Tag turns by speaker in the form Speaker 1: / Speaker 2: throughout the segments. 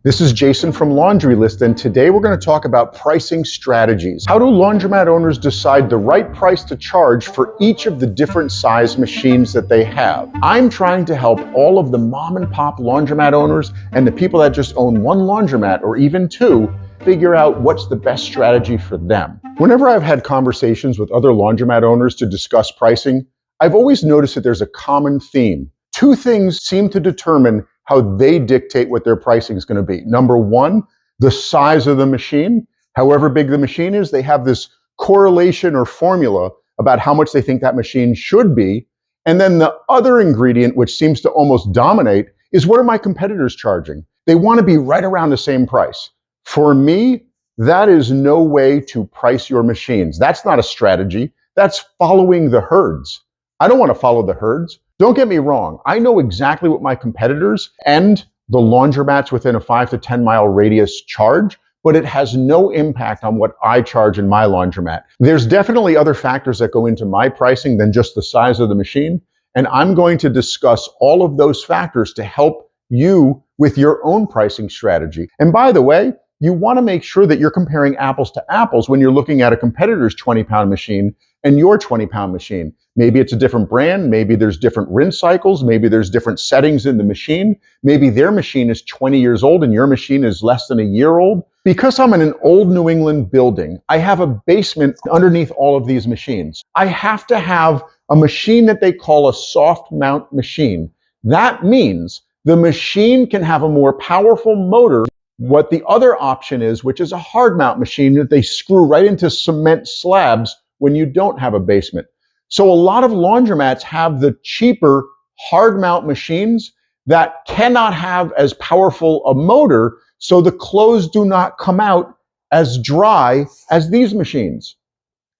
Speaker 1: This is Jason from Laundry List, and today we're going to talk about pricing strategies. How do laundromat owners decide the right price to charge for each of the different size machines that they have? I'm trying to help all of the mom and pop laundromat owners and the people that just own one laundromat or even two figure out what's the best strategy for them. Whenever I've had conversations with other laundromat owners to discuss pricing, I've always noticed that there's a common theme. Two things seem to determine how they dictate what their pricing is going to be. Number one, the size of the machine. However big the machine is, they have this correlation or formula about how much they think that machine should be. And then the other ingredient, which seems to almost dominate, is what are my competitors charging? They want to be right around the same price. For me, that is no way to price your machines. That's not a strategy. That's following the herds. I don't want to follow the herds. Don't get me wrong. I know exactly what my competitors and the laundromats within a 5 to 10 mile radius charge, but it has no impact on what I charge in my laundromat. There's definitely other factors that go into my pricing than just the size of the machine, and I'm going to discuss all of those factors to help you with your own pricing strategy. And by the way, you want to make sure that you're comparing apples to apples when you're looking at a competitor's 20-pound machine and your 20-pound machine. Maybe it's a different brand, maybe there's different rinse cycles, maybe there's different settings in the machine, maybe their machine is 20 years old and your machine is less than a year old. Because I'm in an old New England building, I have a basement underneath all of these machines. I have to have a machine that they call a soft mount machine. That means the machine can have a more powerful motor. What the other option is, which is a hard mount machine that they screw right into cement slabs when you don't have a basement. So a lot of laundromats have the cheaper hard mount machines that cannot have as powerful a motor, so the clothes do not come out as dry as these machines.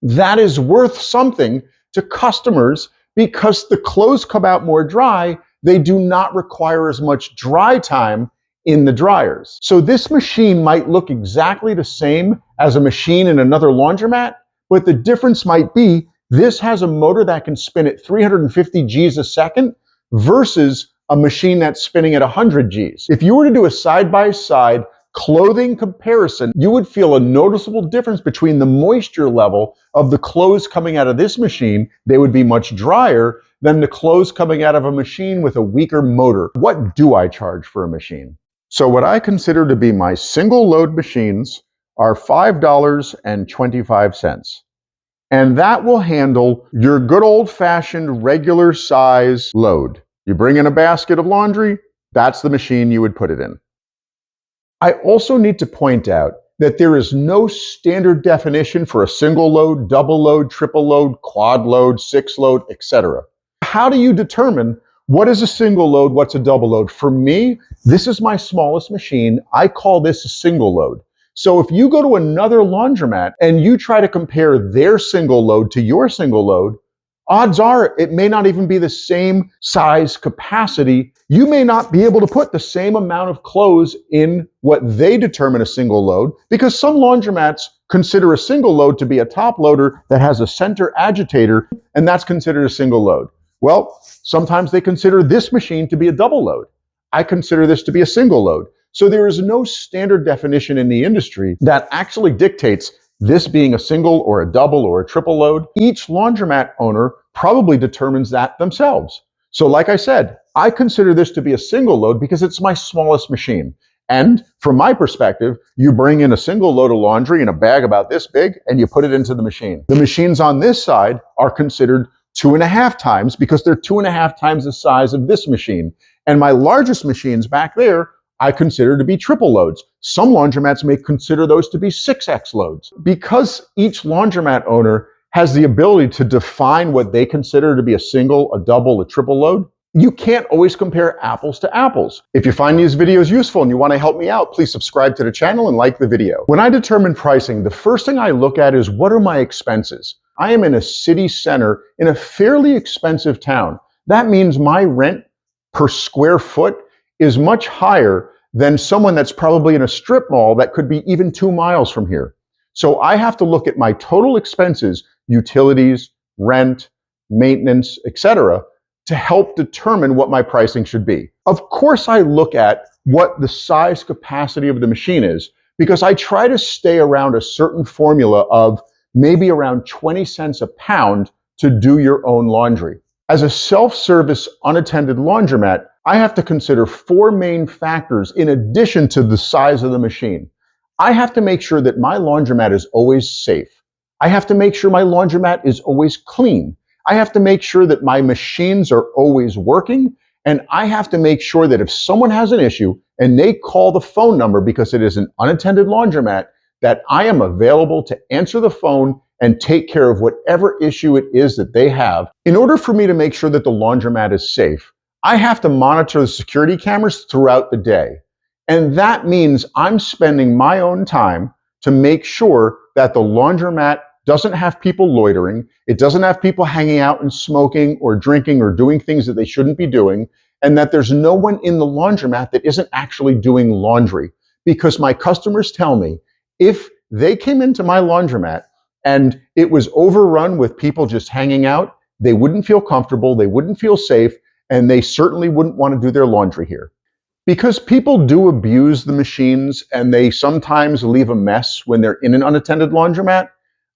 Speaker 1: That is worth something to customers because the clothes come out more dry. They do not require as much dry time in the dryers. So this machine might look exactly the same as a machine in another laundromat, but the difference might be this has a motor that can spin at 350 Gs a second versus a machine that's spinning at 100 Gs. If you were to do a side-by-side clothing comparison, you would feel a noticeable difference between the moisture level of the clothes coming out of this machine. They would be much drier than the clothes coming out of a machine with a weaker motor. What do I charge for a machine? So what I consider to be my single load machines are $5.25. And that will handle your good old-fashioned regular size load. You bring in a basket of laundry, that's the machine you would put it in. I also need to point out that there is no standard definition for a single load, double load, triple load, quad load, six load, etc. How do you determine what is a single load, what's a double load? For me, this is my smallest machine. I call this a single load. So if you go to another laundromat and you try to compare their single load to your single load, odds are it may not even be the same size capacity. You may not be able to put the same amount of clothes in what they determine a single load, because some laundromats consider a single load to be a top loader that has a center agitator, and that's considered a single load. Well, sometimes they consider this machine to be a double load. I consider this to be a single load. So there is no standard definition in the industry that actually dictates this being a single or a double or a triple load. Each laundromat owner probably determines that themselves. So like I said, I consider this to be a single load because it's my smallest machine. And from my perspective, you bring in a single load of laundry in a bag about this big and you put it into the machine. The machines on this side are considered 2.5 times because they're 2.5 times the size of this machine. And my largest machines back there I consider to be triple loads. Some laundromats may consider those to be 6X loads. Because each laundromat owner has the ability to define what they consider to be a single, a double, a triple load, you can't always compare apples to apples. If you find these videos useful and you want to help me out, please subscribe to the channel and like the video. When I determine pricing, the first thing I look at is what are my expenses? I am in a city center in a fairly expensive town. That means my rent per square foot is much higher than someone that's probably in a strip mall that could be even 2 miles from here. So I have to look at my total expenses, utilities, rent, maintenance, etc., to help determine what my pricing should be. Of course, I look at what the size capacity of the machine is, because I try to stay around a certain formula of maybe around 20 cents a pound to do your own laundry. As a self-service unattended laundromat, I have to consider four main factors in addition to the size of the machine. I have to make sure that my laundromat is always safe. I have to make sure my laundromat is always clean. I have to make sure that my machines are always working. And I have to make sure that if someone has an issue and they call the phone number because it is an unattended laundromat, that I am available to answer the phone and take care of whatever issue it is that they have. In order for me to make sure that the laundromat is safe, I have to monitor the security cameras throughout the day. And that means I'm spending my own time to make sure that the laundromat doesn't have people loitering, it doesn't have people hanging out and smoking or drinking or doing things that they shouldn't be doing, and that there's no one in the laundromat that isn't actually doing laundry. Because my customers tell me, if they came into my laundromat and it was overrun with people just hanging out, they wouldn't feel comfortable, they wouldn't feel safe, and they certainly wouldn't want to do their laundry here. Because people do abuse the machines and they sometimes leave a mess when they're in an unattended laundromat,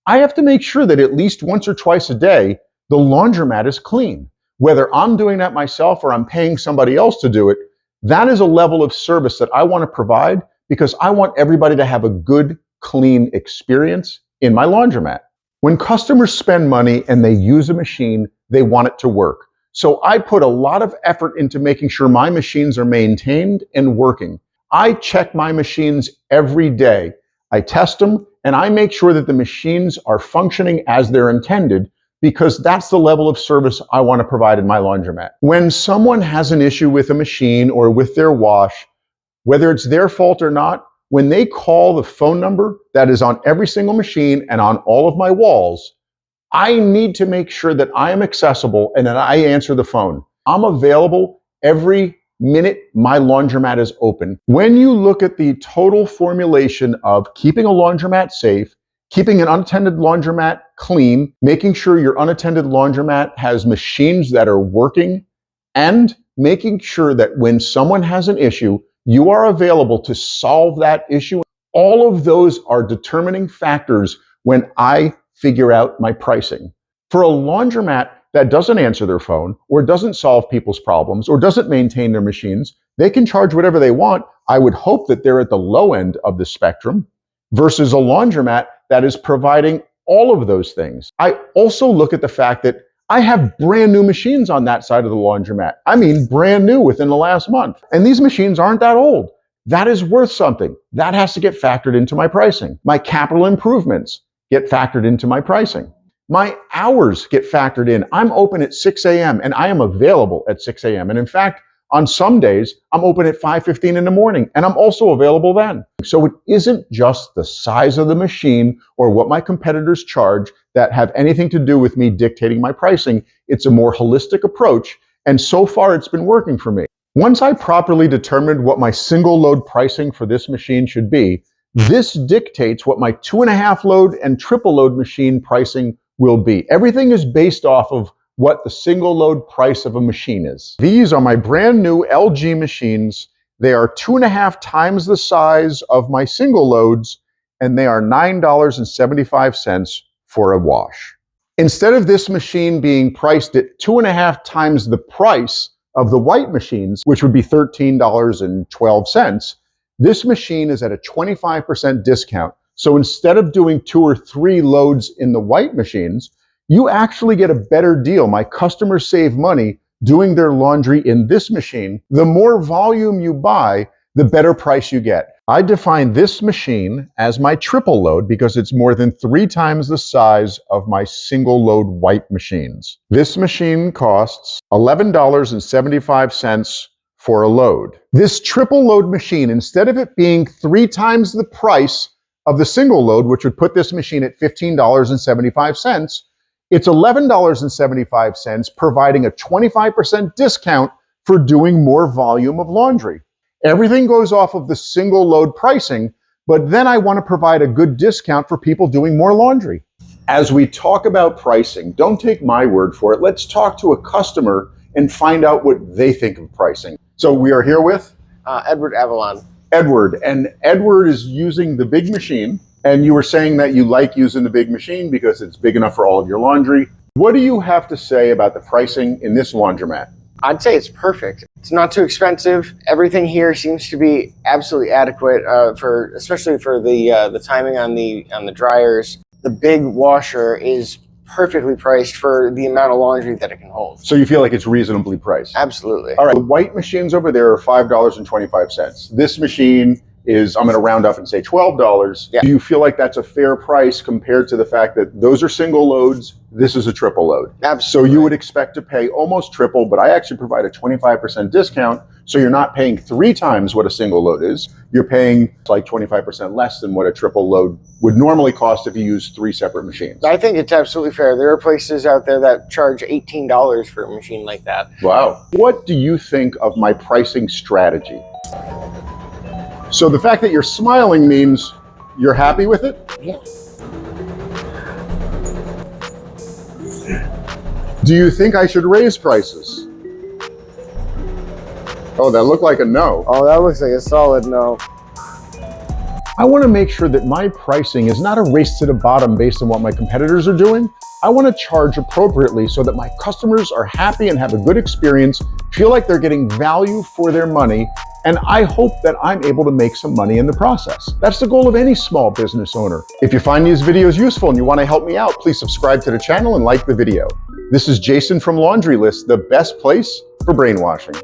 Speaker 1: I have to make sure that at least once or twice a day, the laundromat is clean. Whether I'm doing that myself or I'm paying somebody else to do it, that is a level of service that I want to provide because I want everybody to have a good, clean experience in my laundromat. When customers spend money and they use a machine, they want it to work. So I put a lot of effort into making sure my machines are maintained and working. I check my machines every day. I test them and I make sure that the machines are functioning as they're intended because that's the level of service I want to provide in my laundromat. When someone has an issue with a machine or with their wash, whether it's their fault or not, when they call the phone number that is on every single machine and on all of my walls, I need to make sure that I am accessible and that I answer the phone. I'm available every minute my laundromat is open. When you look at the total formulation of keeping a laundromat safe, keeping an unattended laundromat clean, making sure your unattended laundromat has machines that are working, and making sure that when someone has an issue, you are available to solve that issue. All of those are determining factors when I figure out my pricing. For a laundromat that doesn't answer their phone or doesn't solve people's problems or doesn't maintain their machines, they can charge whatever they want. I would hope that they're at the low end of the spectrum versus a laundromat that is providing all of those things. I also look at the fact that I have brand new machines on that side of the laundromat. I mean, brand new within the last month. And these machines aren't that old. That is worth something. That has to get factored into my pricing. My capital improvements get factored into my pricing. My hours get factored in. I'm open at 6 a.m. and I am available at 6 a.m. And in fact, on some days, I'm open at 5:15 in the morning and I'm also available then. So it isn't just the size of the machine or what my competitors charge that have anything to do with me dictating my pricing. It's a more holistic approach. And so far it's been working for me. Once I properly determined what my single load pricing for this machine should be, this dictates what my 2.5 load and triple load machine pricing will be. Everything is based off of what the single load price of a machine is. These are my brand new LG machines. They are 2.5 times the size of my single loads, and they are $9.75 for a wash. Instead of this machine being priced at 2.5 times the price of the white machines, which would be $13.12, this machine is at a 25% discount. So instead of doing 2 or 3 loads in the white machines, you actually get a better deal. My customers save money doing their laundry in this machine. The more volume you buy, the better price you get. I define this machine as my triple load because it's more than 3 times the size of my single load white machines. This machine costs $11.75 for a load. This triple load machine, instead of it being 3 times the price of the single load, which would put this machine at $15.75, it's $11.75, providing a 25% discount for doing more volume of laundry. Everything goes off of the single load pricing, but then I want to provide a good discount for people doing more laundry. As we talk about pricing, don't take my word for it. Let's talk to a customer and find out what they think of pricing. So we are here with
Speaker 2: Edward Avalon.
Speaker 1: Edward, and Edward is using the big machine, and you were saying that you like using the big machine because it's big enough for all of your laundry. What do you have to say about the pricing in this laundromat?
Speaker 2: I'd say it's perfect. It's not too expensive. Everything here seems to be absolutely adequate especially for the timing on the dryers. The big washer is perfectly priced for the amount of laundry that it can hold.
Speaker 1: So you feel like it's reasonably priced?
Speaker 2: Absolutely.
Speaker 1: All right, the white machines over there are $5.25. This machine is, I'm gonna round up and say $12.
Speaker 2: Yeah.
Speaker 1: Do you feel like that's a fair price compared to the fact that those are single loads, this is a triple load?
Speaker 2: Absolutely.
Speaker 1: So you would expect to pay almost triple, but I actually provide a 25% discount, so you're not paying 3 times what a single load is. You're paying like 25% less than what a triple load would normally cost if you use 3 separate machines.
Speaker 2: I think it's absolutely fair. There are places out there that charge $18 for a machine like that.
Speaker 1: Wow. What do you think of my pricing strategy? So the fact that you're smiling means you're happy with it?
Speaker 2: Yeah.
Speaker 1: Do you think I should raise prices? Oh, that looked like a no.
Speaker 2: Oh, that looks like a solid no.
Speaker 1: I want to make sure that my pricing is not a race to the bottom based on what my competitors are doing. I want to charge appropriately so that my customers are happy and have a good experience, feel like they're getting value for their money, and I hope that I'm able to make some money in the process. That's the goal of any small business owner. If you find these videos useful and you want to help me out, please subscribe to the channel and like the video. This is Jason from Laundry List, the best place for brainwashing.